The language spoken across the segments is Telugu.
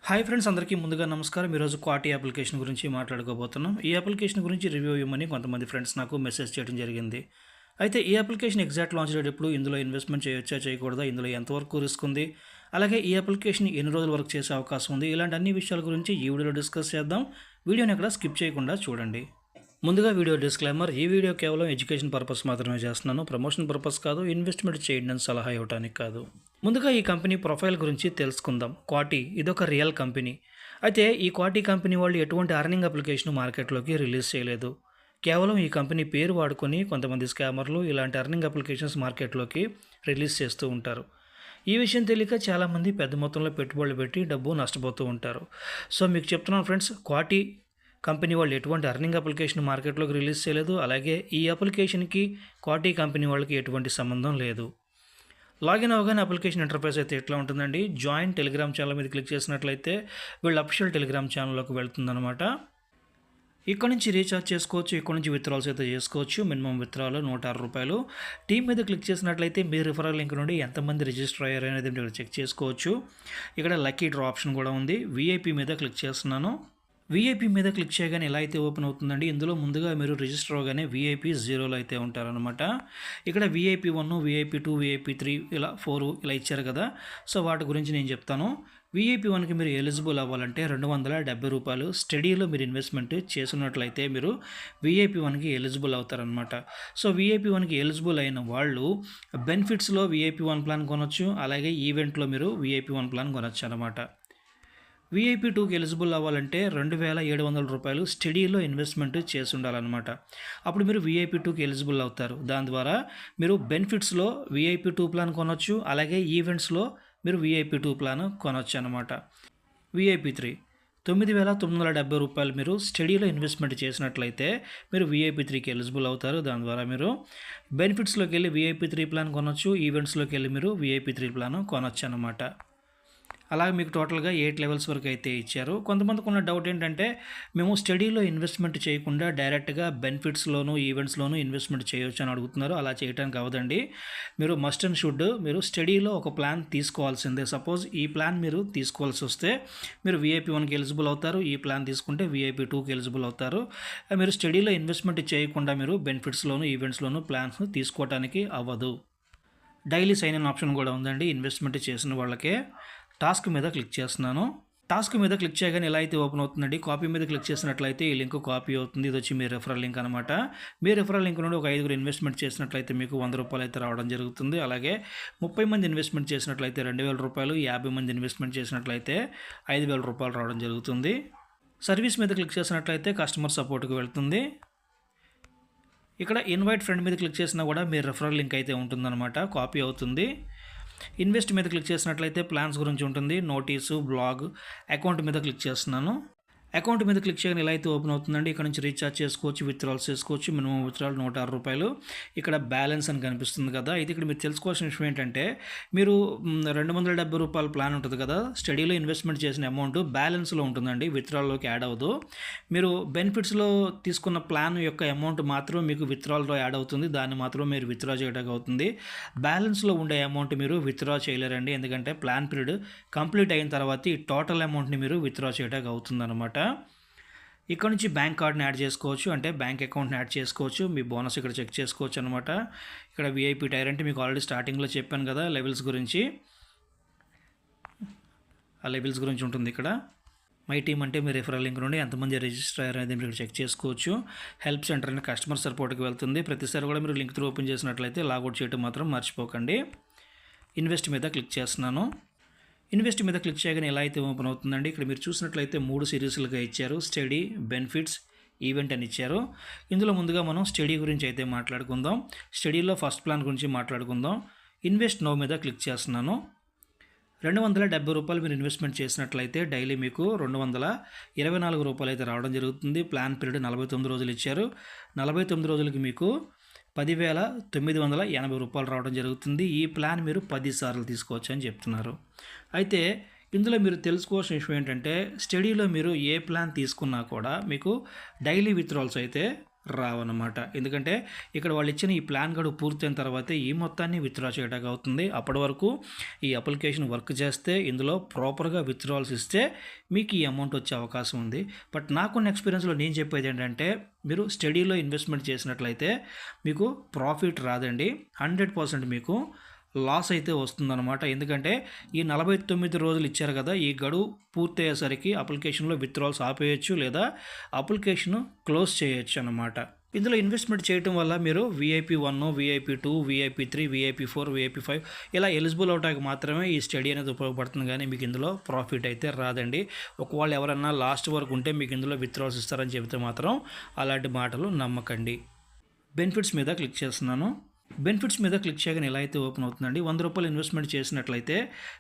హాయ్ ఫ్రెండ్స్, అందరికీ ముందుగా నమస్కారం. ఈరోజు క్వాటీ అప్లికేషన్ గురించి మాట్లాడుకోబోతున్నాం. ఈ అప్లికేషన్ గురించి రివ్యూ ఇవ్వమని కొంతమంది ఫ్రెండ్స్ నాకు మెసేజ్ చేయడం జరిగింది. అయితే ఈ అప్లికేషన్ ఎగ్జాక్ట్ లాంచ్ అయ్యేటప్పుడు ఇందులో ఇన్వెస్ట్మెంట్ చేయొచ్చా చేయకూడదా, ఇందులో ఎంతవరకు రిస్క్ ఉంది, అలాగే ఈ అప్లికేషన్ ఎన్ని రోజుల వరకు చేసే అవకాశం ఉంది, ఇలాంటి అన్ని విషయాల గురించి ఈ వీడియోలో డిస్కస్ చేద్దాం. వీడియోని ఎక్కడ స్కిప్ చేయకుండా చూడండి. ముందుగా వీడియో డిస్క్లైమర్: ఈ వీడియో కేవలం ఎడ్యుకేషన్ పర్పస్ మాత్రమే చేస్తున్నాను, ప్రమోషన్ పర్పస్ కాదు, ఇన్వెస్ట్మెంట్ చేయండి అని సలహా ఇవ్వడానికి కాదు. ముందుగా ఈ కంపెనీ ప్రొఫైల్ గురించి తెలుసుకుందాం. క్వాటీ ఇదొక రియల్ కంపెనీ. అయితే ఈ క్వాటీ కంపెనీ వాళ్ళు ఎటువంటి అర్నింగ్ అప్లికేషన్ మార్కెట్లోకి రిలీజ్ చేయలేదు. కేవలం ఈ కంపెనీ పేరు వాడుకొని కొంతమంది స్కామర్లు ఇలాంటి అర్నింగ్ అప్లికేషన్స్ మార్కెట్లోకి రిలీజ్ చేస్తూ ఉంటారు. ఈ విషయం తెలియక చాలామంది పెద్ద మొత్తంలో పెట్టుబడులు పెట్టి డబ్బు నష్టపోతూ ఉంటారు. సో మీకు చెప్తున్నాను ఫ్రెండ్స్, క్వాటీ కంపెనీ వాళ్ళు ఎటువంటి అర్నింగ్ అప్లికేషన్ మార్కెట్లోకి రిలీజ్ చేయలేదు. అలాగే ఈ అప్లికేషన్కి క్వాటీ కంపెనీ వాళ్ళకి ఎటువంటి సంబంధం లేదు. లాగిన్ అవగానే అప్లికేషన్ ఇంటర్ఫేస్ అయితే ఎట్లా ఉంటుందండి, జాయిన్ టెలిగ్రామ్ ఛానల్ మీద క్లిక్ చేసినట్లయితే వీళ్ళ అఫిషియల్ టెలిగ్రామ్ ఛానల్లోకి వెళ్తుందన్నమాట. ఇక్కడ నుంచి రీఛార్జ్ చేసుకోవచ్చు, ఇక్కడ నుంచి విత్డ్రాల్స్ అయితే చేసుకోవచ్చు. Minimum withdrawal ₹106. టీమ్ మీద క్లిక్ చేసినట్లయితే మీ రిఫరల్ లింక్ నుండి ఎంతమంది రిజిస్టర్ అయ్యారు అనేది మీరు చెక్ చేసుకోవచ్చు. ఇక్కడ లక్కీ డ్రా ఆప్షన్ కూడా ఉంది. వీఐపీ మీద క్లిక్ చేస్తున్నాను. వీఐపీ మీద క్లిక్ చేయగానే ఎలా అయితే ఓపెన్ అవుతుందండి, ఇందులో ముందుగా మీరు రిజిస్టర్ అవగానే వీఐపీ 0లో అయితే ఉంటారనమాట. ఇక్కడ వీఐపీ 1, వీఐపీ 2, వీఐపీ 3 ఇలా 4 ఇలా ఇచ్చారు కదా. సో వాటి గురించి నేను చెప్తాను. వీఐపీ 1కి మీరు ఎలిజిబుల్ అవ్వాలంటే ₹270 స్టడీలో మీరు ఇన్వెస్ట్మెంట్ చేసినట్లయితే మీరు వీఐపీ 1కి ఎలిజిబుల్ అవుతారనమాట. సో వీఐపీ 1కి ఎలిజిబుల్ అయిన వాళ్ళు బెనిఫిట్స్లో వీఐపీ 1 ప్లాన్ కొనవచ్చు, అలాగే ఈవెంట్లో మీరు వీఐపీ 1 ప్లాన్ కొనవచ్చు అనమాట. వీఐపీ 2కి ఎలిజిబుల్ అవ్వాలంటే ₹2,700 స్టడీలో ఇన్వెస్ట్మెంట్ చేసి ఉండాలన్నమాట. అప్పుడు మీరు వీఐపీ 2కి ఎలిజిబుల్ అవుతారు. దాని ద్వారా మీరు బెనిఫిట్స్లో వీఐపీ 2 ప్లాన్ కొనవచ్చు, అలాగే ఈవెంట్స్లో మీరు వీఐపీ 2 ప్లాన్ కొనవచ్చు అనమాట. వీఐపీ 3 ₹9,970 మీరు స్టడీలో ఇన్వెస్ట్మెంట్ చేసినట్లయితే మీరు వీఐపీ 3కి ఎలిజిబుల్ అవుతారు. దాని ద్వారా మీరు బెనిఫిట్స్లోకి వెళ్ళి వీఐపీ 3 ప్లాన్ కొనవచ్చు, ఈవెంట్స్లోకి వెళ్ళి మీరు వీఐపీ 3 ప్లాన్ కొనవచ్చు అనమాట. అలాగే మీకు టోటల్గా 8 లెవెల్స్ వరకు అయితే ఇచ్చారు. కొంతమందికి ఉన్న డౌట్ ఏంటంటే, మేము స్టడీలో ఇన్వెస్ట్మెంట్ చేయకుండా డైరెక్ట్గా బెనిఫిట్స్లోను ఈవెంట్స్లోను ఇన్వెస్ట్మెంట్ చేయొచ్చు అని అడుగుతున్నారు. అలా చేయడానికి అవ్వదండి. మీరు మస్ట్ అండ్ షుడ్ మీరు స్టడీలో ఒక ప్లాన్ తీసుకోవాల్సిందే. సపోజ్ ఈ ప్లాన్ మీరు తీసుకోవాల్సి వస్తే మీరు వీఐపీ 1కి ఎలిజిబుల్ అవుతారు. ఈ ప్లాన్ తీసుకుంటే వీఐపీ 2కి ఎలిజిబుల్ అవుతారు. మీరు స్టడీలో ఇన్వెస్ట్మెంట్ చేయకుండా మీరు బెనిఫిట్స్లోను ఈవెంట్స్లోను ప్లాన్స్ తీసుకోవడానికి అవ్వదు. డైలీ సైన్ ఇన్ ఆప్షన్ కూడా ఉందండి ఇన్వెస్ట్మెంట్ చేసిన వాళ్ళకే. టాస్క్ మీద క్లిక్ చేస్తున్నాను. టాస్క్ మీద క్లిక్ చేయగానే ఎలా అయితే ఓపెన్ అవుతుందండి, కాపీ మీద క్లిక్ చేసినట్లయితే ఈ లింక్ కాపీ అవుతుంది. ఇది వచ్చి మీ రెఫరల్ లింక్ అనమాట. మీ రెఫరల్ లింక్ నుండి ఒక 5గురు ఇన్వెస్ట్మెంట్ చేసినట్లయితే మీకు ₹100 అయితే రావడం జరుగుతుంది. అలాగే 30 మంది ఇన్వెస్ట్మెంట్ చేసినట్లయితే ₹2,000, 50 మంది ఇన్వెస్ట్మెంట్ చేసినట్లయితే ₹5,000 రావడం జరుగుతుంది. సర్వీస్ మీద క్లిక్ చేసినట్లయితే కస్టమర్ సపోర్ట్కి వెళ్తుంది. ఇక్కడ ఇన్వైట్ ఫ్రెండ్ మీద క్లిక్ చేసినా కూడా మీ రెఫరల్ లింక్ అయితే ఉంటుందన్నమాట, కాపీ అవుతుంది. ఇన్వెస్ట్ మీద క్లిక్ చేసినట్లయితే ప్లాన్స్ గురించి ఉంటుంది. నోటీసు, బ్లాగ్, అకౌంట్ మీద క్లిక్ చేస్తున్నాను. అకౌంట్ మీద క్లిక్ చేయగానే ఇలా అయితే ఓపెన్ అవుతుందండి. ఇక్కడ నుంచి రీఛార్జ్ చేసుకోవచ్చు, విత్డ్రాల్స్ చేసుకోవచ్చు. Minimum withdrawal ₹106. ఇక్కడ బ్యాలెన్స్ అని కనిపిస్తుంది కదా. అయితే ఇక్కడ మీరు తెలుసుకోవాల్సిన విషయం ఏంటంటే, మీరు ₹270 ప్లాన్ ఉంటుంది కదా, స్టడీలో ఇన్వెస్ట్మెంట్ చేసిన అమౌంట్ బ్యాలెన్స్లో ఉంటుందండి, విత్డ్రాల్లోకి యాడ్ అవ్వదు. మీరు బెనిఫిట్స్లో తీసుకున్న ప్లాన్ యొక్క అమౌంట్ మాత్రం మీకు విత్డ్రాల్లో యాడ్ అవుతుంది. దాన్ని మాత్రం మీరు విత్డ్రా చేయడానికి అవుతుంది. బ్యాలెన్స్లో ఉండే అమౌంట్ మీరు విత్డ్రా చేయలేరండి, ఎందుకంటే ప్లాన్ పీరియడ్ కంప్లీట్ అయిన తర్వాత ఈ టోటల్ అమౌంట్ని మీరు విత్డ్రా చేయడానికి అవుతుంది అనమాట. ఇక్కడ నుంచి బ్యాంక్ కార్డ్ని యాడ్ చేసుకోవచ్చు, అంటే బ్యాంక్ అకౌంట్ని యాడ్ చేసుకోవచ్చు. మీ బోనస్ ఇక్కడ చెక్ చేసుకోవచ్చు అనమాట. ఇక్కడ వీఐపీ టైర్ అంటే మీకు ఆల్రెడీ స్టార్టింగ్లో చెప్పాను కదా లెవెల్స్ గురించి, ఆ లెవెల్స్ గురించి ఉంటుంది ఇక్కడ. మై టీమ్ అంటే మీ రిఫరల్ లింక్ నుండి ఎంతమంది రిజిస్టర్ అయ్యారు అనేది మీరు చెక్ చేసుకోవచ్చు. హెల్ప్ సెంటర్ అనేది కస్టమర్ సపోర్ట్కి వెళ్తుంది. ప్రతిసారి కూడా మీరు లింక్ త్రూ ఓపెన్ చేసినట్లయితే లాగౌట్ చేయడం మాత్రం మర్చిపోకండి. ఇన్వెస్ట్ మీద క్లిక్ చేస్తున్నాను. ఇన్వెస్ట్ మీద క్లిక్ చేయగానే ఎలా అయితే ఓపెన్ అవుతుందండి. ఇక్కడ మీరు చూసినట్లయితే 3 సిరీస్లుగా ఇచ్చారు, స్టడీ, బెనిఫిట్స్, ఈవెంట్ అని ఇచ్చారు. ఇందులో ముందుగా మనం స్టడీ గురించి అయితే మాట్లాడుకుందాం. స్టడీలో ఫస్ట్ ప్లాన్ గురించి మాట్లాడుకుందాం. ఇన్వెస్ట్ నౌ మీద క్లిక్ చేస్తున్నాను. ₹270 మీరు ఇన్వెస్ట్మెంట్ చేసినట్లయితే డైలీ మీకు ₹224 అయితే రావడం జరుగుతుంది. ప్లాన్ పీరియడ్ 49 రోజులు ఇచ్చారు. 49 రోజులకి మీకు ₹10,980 రావడం జరుగుతుంది. ఈ ప్లాన్ మీరు 10 సార్లు తీసుకోవచ్చు అని చెప్తున్నారు. అయితే ఇందులో మీరు తెలుసుకోవాల్సిన విషయం ఏంటంటే, స్టడీలో మీరు ఏ ప్లాన్ తీసుకున్నా కూడా మీకు డైలీ విత్డ్రాల్స్ అయితే రావన్నమాట. ఎందుకంటే ఇక్కడ వాళ్ళు ఇచ్చిన ఈ ప్లాన్ గడువు పూర్తయిన తర్వాతే ఈ మొత్తాన్ని విత్‌డ్రా చేయడానికి అవుతుంది. అప్పటి వరకు ఈ అప్లికేషన్ వర్క్ చేస్తే ఇందులో ప్రాపర్‌గా విత్‌డ్రావల్స్ ఇస్తే మీకు ఈ అమౌంట్ వచ్చే అవకాశం ఉంది. బట్ నాకున్న ఎక్స్‌పీరియన్స్‌లో నేను చెప్పేది ఏంటంటే మీరు స్టడీలో ఇన్వెస్ట్‌మెంట్ చేసినట్లయితే మీకు ప్రాఫిట్ రాదండి. 100% మీకు లాస్ అయితే వస్తుందన్నమాట. ఎందుకంటే ఈ 49 రోజులు ఇచ్చారు కదా, ఈ గడువు పూర్తయ్యేసరికి అప్లికేషన్లో విత్‌డ్రావల్స్ ఆపేయచ్చు లేదా అప్లికేషన్ క్లోజ్ చేయొచ్చు అన్నమాట. ఇందులో ఇన్వెస్ట్మెంట్ చేయటం వల్ల మీరు VIP 1, VIP 2, VIP 3, VIP 4, VIP 5 ఇలా ఎలిజిబుల్ అవడానికి మాత్రమే ఈ స్టడీ అనేది ఉపయోగపడుతుంది. కానీ మీకు ఇందులో ప్రాఫిట్ అయితే రాదండి. ఒకవేళ ఎవరన్నా లాస్ట్ వరకు ఉంటే మీకు ఇందులో విత్‌డ్రావల్స్ ఇస్తారని చెబితే మాత్రం అలాంటి మాటలు నమ్మకండి. బెనిఫిట్స్ మీద క్లిక్ చేస్తున్నాను. బెనిఫిట్స్ మీద క్లిక్ చేయగానే ఎలా అయితే ఓపెన్ అవుతుందండి. ₹100 ఇన్వెస్ట్మెంట్ చేసినట్లయితే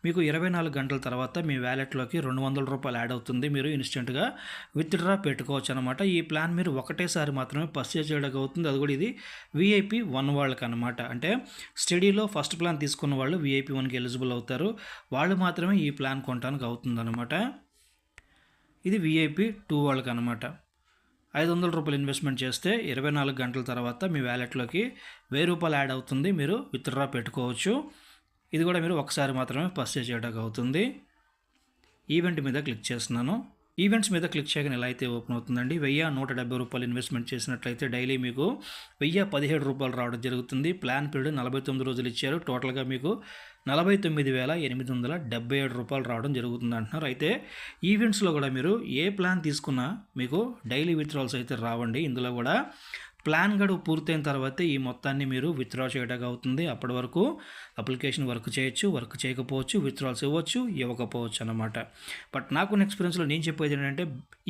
మీకు 24 గంటల తర్వాత మీ వ్యాలెట్లోకి ₹200 యాడ్ అవుతుంది. మీరు ఇన్స్టెంట్గా విత్‌డ్రా పెట్టుకోవచ్చు అనమాట. ఈ ప్లాన్ మీరు ఒకటేసారి మాత్రమే పర్చేజ్ చేయడానికి అవుతుంది. అది కూడా ఇది వీఐపీ 1 వాళ్ళకి అనమాట. అంటే స్టడీలో ఫస్ట్ ప్లాన్ తీసుకున్న వాళ్ళు వీఐపీ 1కి ఎలిజిబుల్ అవుతారు. వాళ్ళు మాత్రమే ఈ ప్లాన్ కొనడానికి అవుతుంది అనమాట. ఇది వీఐపీ 2 వాళ్ళకి అనమాట. ₹500 ఇన్వెస్ట్మెంట్ చేస్తే 24 గంటల తర్వాత మీ వ్యాలెట్లోకి ₹1000 యాడ్ అవుతుంది. మీరు విత్‌డ్రా పెట్టుకోవచ్చు. ఇది కూడా మీరు ఒకసారి మాత్రమే పర్చేజ్ చేయడానికి అవుతుంది. ఈవెంట్ మీద క్లిక్ చేస్తున్నాను. ఈవెంట్స్ మీద క్లిక్ చేయగానే ఎలా అయితే ఓపెన్ అవుతుందండి. ₹1,170 ఇన్వెస్ట్మెంట్ చేసినట్లయితే డైలీ మీకు ₹1,017 రావడం జరుగుతుంది. ప్లాన్ పీరియడ్ 49 రోజులు ఇచ్చారు. టోటల్గా మీకు ₹49,877 రావడం జరుగుతుంది అంటున్నారు. అయితే ఈవెంట్స్లో కూడా మీరు ఏ ప్లాన్ తీసుకున్నా మీకు డైలీ విత్‌డ్రావల్స్ అయితే రావండి. ఇందులో కూడా ప్లాన్ గడువు పూర్తయిన తర్వాతే ఈ మొత్తాన్ని మీరు విత్‌డ్రా చేయడానికి అవుతుంది. అప్పటి వరకు అప్లికేషన్ వర్క్ చేయొచ్చు, వర్క్ చేయకపోవచ్చు, విత్‌డ్రావల్స్ ఇవ్వచ్చు, ఇవ్వకపోవచ్చు అన్నమాట. బట్ నాకున్న ఎక్స్పీరియన్స్లో నేను చెప్పేది ఏంటంటే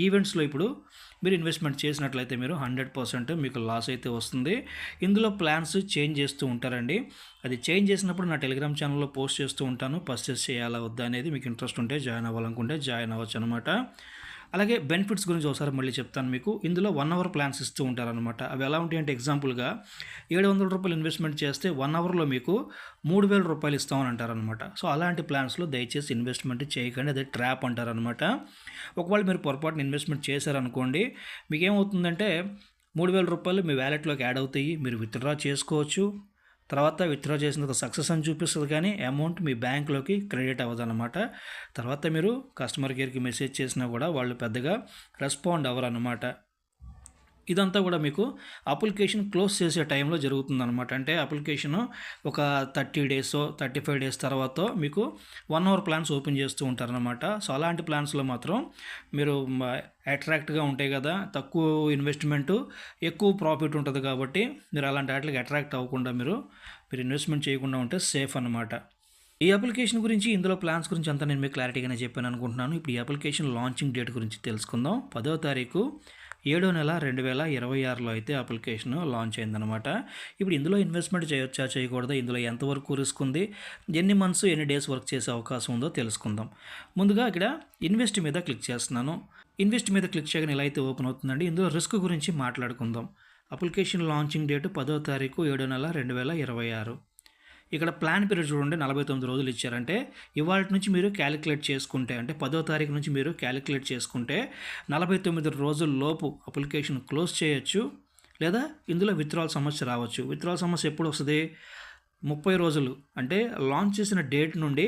ఈవెంట్స్లో ఇప్పుడు మీరు ఇన్వెస్ట్మెంట్ చేసినట్లయితే మీరు 100% మీకు లాస్ అయితే వస్తుంది. ఇందులో ప్లాన్స్ చేంజ్ చేస్తూ ఉంటారండి. అది చేంజ్ చేసినప్పుడు నా టెలిగ్రామ్ ఛానల్లో పోస్ట్ చేస్తూ ఉంటాను. పర్చేస్ చేయాలా వద్దా అనేది మీకు ఇంట్రెస్ట్ ఉంటే జాయిన్ అవ్వాలనుకుంటే జాయిన్ అవ్వచ్చు అనమాట. అలాగే బెనిఫిట్స్ గురించి ఒకసారి మళ్ళీ చెప్తాను మీకు. ఇందులో 1 అవర్ ప్లాన్స్ ఇస్తూ ఉంటారనమాట. అవి ఎలా ఉంటాయంటే ఎగ్జాంపుల్గా ₹700 ఇన్వెస్ట్మెంట్ చేస్తే 1 అవర్లో మీకు ₹3,000 ఇస్తామని అంటారనమాట. సో అలాంటి ప్లాన్స్లో దయచేసి ఇన్వెస్ట్మెంట్ చేయకండి. అదే ట్రాప్ అంటారనమాట. ఒకవేళ మీరు పొరపాటున ఇన్వెస్ట్మెంట్ చేశారనుకోండి, మీకు ఏమవుతుందంటే ₹3,000 మీ వ్యాలెట్లోకి యాడ్ అవుతాయి. మీరు విత్‌డ్రా చేసుకోవచ్చు. తర్వాత విత్‌డ్రా చేసిన తర్వాత సక్సెస్ అని చూపిస్తుంది, కానీ అమౌంట్ మీ బ్యాంక్లోకి క్రెడిట్ అవ్వదన్నమాట. తర్వాత మీరు కస్టమర్ కేర్కి మెసేజ్ చేసినా కూడా వాళ్ళు పెద్దగా రెస్పాండ్ అవ్వరు అన్నమాట. ఇదంతా కూడా మీకు అప్లికేషన్ క్లోజ్ చేసే టైంలో జరుగుతుందన్నమాట. అంటే అప్లికేషను ఒక 30 డేసో 35 డేస్ తర్వాత మీకు 1 అవర్ ప్లాన్స్ ఓపెన్ చేస్తూ ఉంటారనమాట. సో అలాంటి ప్లాన్స్లో మాత్రం మీరు అట్రాక్ట్గా ఉంటాయి కదా, తక్కువ ఇన్వెస్ట్మెంటు ఎక్కువ ప్రాఫిట్ ఉంటుంది కాబట్టి మీరు అలాంటి వాటికి అట్రాక్ట్ అవ్వకుండా మీరు ఇన్వెస్ట్మెంట్ చేయకుండా ఉంటే సేఫ్ అన్నమాట. ఈ అప్లికేషన్ గురించి, ఇందులో ప్లాన్స్ గురించి అంతా నేను మీకు క్లారిటీగానే చెప్పాను అనుకుంటున్నాను. ఇప్పుడు ఈ అప్లికేషన్ లాంచింగ్ డేట్ గురించి తెలుసుకుందాం. 10వ తారీఖు 7వ నెల 2026లో అయితే అప్లికేషన్ లాంచ్ అయిందనమాట. ఇప్పుడు ఇందులో ఇన్వెస్ట్మెంట్ చేయొచ్చా చేయకూడదా, ఇందులో ఎంతవరకు రిస్క్ ఉంది, ఎన్ని మంత్స్ ఎన్ని డేస్ వర్క్ చేసే అవకాశం ఉందో తెలుసుకుందాం. ముందుగా ఇక్కడ ఇన్వెస్ట్ మీద క్లిక్ చేస్తున్నాను. ఇన్వెస్ట్ మీద క్లిక్ చేయగానే ఇలా అయితే ఓపెన్ అవుతుందండి. ఇందులో రిస్క్ గురించి మాట్లాడుకుందాం. అప్లికేషన్ లాంచింగ్ డేట్ 10వ తారీఖు 7వ నెల 2026. ఇక్కడ ప్లాన్ పీరియడ్ చూడండి 49 రోజులు ఇచ్చారంటే ఇవాళ నుంచి మీరు క్యాలిక్యులేట్ చేసుకుంటే, అంటే 10వ తారీఖు నుంచి మీరు క్యాలిక్యులేట్ చేసుకుంటే 49 రోజుల లోపు అప్లికేషన్ క్లోజ్ చేయొచ్చు, లేదా ఇందులో విత్‌డ్రావల్ సమస్య రావచ్చు. విత్‌డ్రావల్ సమస్య ఎప్పుడు వస్తుంది? 30 రోజులు, అంటే లాంచ్ చేసిన డేట్ నుండి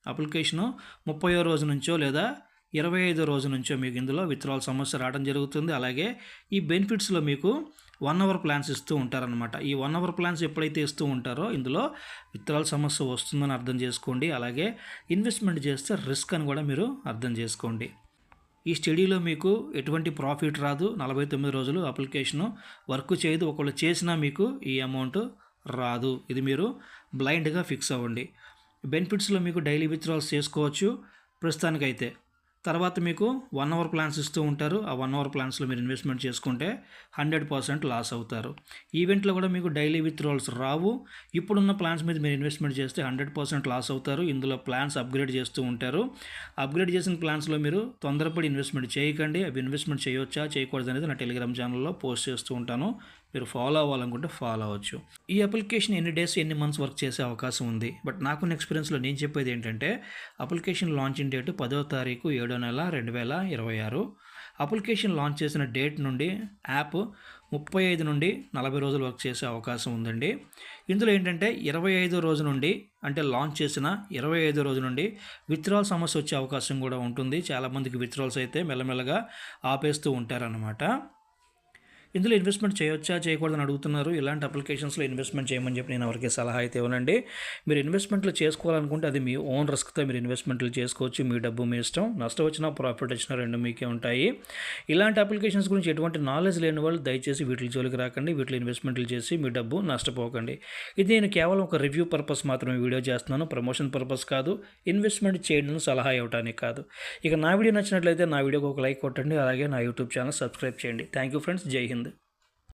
అప్లికేషను 30వ రోజు నుంచో లేదా 25వ రోజు నుంచో మీకు ఇందులో విత్‌డ్రావల్ సమస్య రావడం జరుగుతుంది. అలాగే ఈ బెనిఫిట్స్లో మీకు 1 అవర్ ప్లాన్స్ ఇస్తూ ఉంటారనమాట. ఈ 1 అవర్ ప్లాన్స్ ఎప్పుడైతే ఇస్తూ ఉంటారో ఇందులో విత్‌డ్రావల్ సమస్య వస్తుందని అర్థం చేసుకోండి. అలాగే ఇన్వెస్ట్మెంట్ చేస్తే రిస్క్ అని కూడా మీరు అర్థం చేసుకోండి. ఈ స్టడీలో మీకు ఎటువంటి ప్రాఫిట్ రాదు. 49 రోజులు అప్లికేషను వర్క్ చేయదు. ఒకవేళ చేసినా మీకు ఈ అమౌంట్ రాదు. ఇది మీరు బ్లైండ్గా ఫిక్స్ అవ్వండి. బెనిఫిట్స్లో మీకు డైలీ విత్‌డ్రావల్స్ చేసుకోవచ్చు ప్రస్తుతానికైతే. తర్వాత మీకు 1 అవర్ ప్లాన్స్ ఇస్తూ ఉంటారు. ఆ 1 అవర్ ప్లాన్స్లో మీరు ఇన్వెస్ట్మెంట్ చేసుకుంటే 100% లాస్ అవుతారు. ఈవెంట్లో కూడా మీకు డైలీ విత్‌డ్రావల్స్ రావు. ఇప్పుడున్న ప్లాన్స్ మీద మీరు ఇన్వెస్ట్మెంట్ చేస్తే 100% లాస్ అవుతారు. ఇందులో ప్లాన్స్ అప్గ్రేడ్ చేస్తూ ఉంటారు. అప్గ్రేడ్ చేసిన ప్లాన్స్లో మీరు తొందరపడి ఇన్వెస్ట్మెంట్ చేయకండి. అవి ఇన్వెస్ట్మెంట్ చేయొచ్చా చేయకూడదు అనేది నా టెలిగ్రామ్ ఛానల్లో పోస్ట్ చేస్తూ ఉంటాను. మీరు ఫాలో అవ్వాలనుకుంటే ఫాలో అవ్వచ్చు. ఈ అప్లికేషన్ ఎన్ని డేస్ ఎన్ని మంత్స్ వర్క్ చేసే అవకాశం ఉంది. బట్ నాకున్న ఎక్స్పీరియన్స్లో నేను చెప్పేది ఏంటంటే అప్లికేషన్ లాంచింగ్ డేట్ 10వ తారీఖు 7వ నెల 2026. అప్లికేషన్ లాంచ్ చేసిన డేట్ నుండి యాప్ 35 నుండి 40 రోజులు వర్క్ చేసే అవకాశం ఉందండి. ఇందులో ఏంటంటే 25 రోజు నుండి అంటే లాంచ్ చేసిన 25 రోజు నుండి విత్డ్రాల్ సమస్య వచ్చే అవకాశం కూడా ఉంటుంది. చాలామందికి విత్డ్రాల్స్ అయితే మెల్లమెల్లగా ఆపేస్తూ ఉంటారన్నమాట. ఇందులో ఇన్వెస్ట్మెంట్ చేయొచ్చా చేయకూడదని అడుగుతున్నారు. ఇలాంటి అప్లికేషన్స్లో ఇన్వెస్ట్మెంట్ చేయమని చెప్పి నేను ఎవరికి సలహా అయితే ఇవ్వనండి. మీరు ఇన్వెస్ట్మెంట్లు చేసుకోవాలనుకుంటే అది మీ ఓన్ రిస్క్తో మీరు ఇన్వెస్ట్మెంట్లు చేసుకోవచ్చు. మీ డబ్బు మీ ఇష్టం. నష్టం వచ్చినా ప్రాఫిట్ వచ్చినా రెండు మీకే ఉంటాయి. ఇలాంటి అప్లికేషన్స్ గురించి ఎటువంటి నాలెడ్జ్ లేని వాళ్ళు దయచేసి వీటి జోలికి రాకండి. వీటిలో ఇన్వెస్ట్మెంట్లు చేసి మీ డబ్బు నష్టపోకండి. ఇది నేను కేవలం ఒక రివ్యూ పర్పస్ మాత్రమే వీడియో చేస్తున్నాను. ప్రమోషన్ పర్పస్ కాదు. ఇన్వెస్ట్మెంట్ చేయడం సలహా ఇవ్వడానికి కాదు. ఇక నా వీడియో నచ్చినట్లయితే నా వీడియోకి ఒక లైక్ కొట్టండి. అలాగే నా యూట్యూబ్ ఛానల్ సబ్స్క్రైబ్ చేయండి. Thank you friends. జై హింద్.